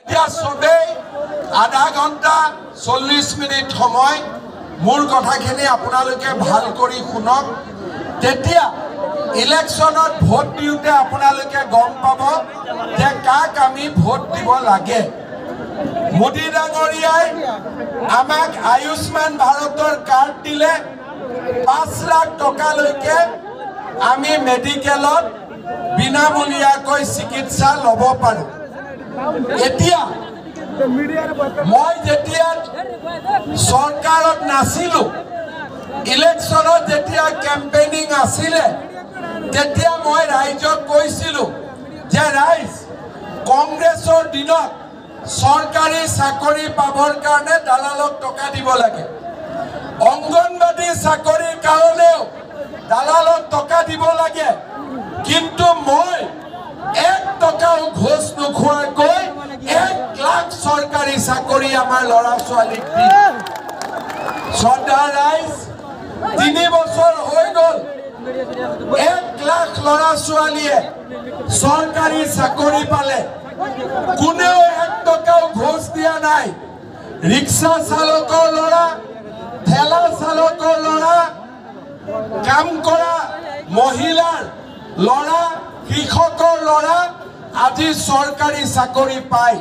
সবেই আধা ঘণ্টা 40 মিনিট সময় মোৰ কথাখিনি আপোনালোকে ভাল কৰি শুনক। তেতিয়া ইলেকশ্যনত ভোট দিওঁতে আপোনালোকে গম পাব যে কাক আমি ভোট দিব লাগে। মোদী ডাঙৰীয়াই আমাক আয়ুষ্মান ভাৰতৰ কাৰ্ড দিলে 5 লাখ টকালৈকে আমি মেডিকেলত বিনামূলীয়াকৈ চিকিৎসা ল'ব পাৰোঁ। এতিয়া মই যেতিয়া চৰকাৰত নাছিলোঁ, ইলেকশ্যনত যেতিয়া কেম্পেইনিং আছিলে, তেতিয়া মই ৰাইজক কৈছিলোঁ যে ৰাইজ কংগ্ৰেছৰ দিনত চৰকাৰী চাকৰি পাবৰ কাৰণে দালালক টকা দিব লাগে, অংগনবাদী চাকৰিৰ কাৰণেও দালালক টকা দিব লাগে। কিন্তু মই 1 টকাও ঘোষ নোখোৱাকৈ 1 লাখ চৰকাৰী চাকৰি আমাৰ ল'ৰা ছোৱালীক দিম। শ্ৰদ্ধা ৰাইজ, 3 বছৰ হৈ গ'ল, 1 লাখ ল'ৰা ছোৱালীয়ে চৰকাৰী চাকৰি পালে, কোনেও 1 টকাও ঘোষ দিয়া নাই। ৰিক্সা চালকৰ ল'ৰা, ঠেলা চালকৰ ল'ৰা, কাম কৰা মহিলাৰ ল'ৰা, কৃষকৰ ল'ৰা আজি চৰকাৰী চাকৰি পায়।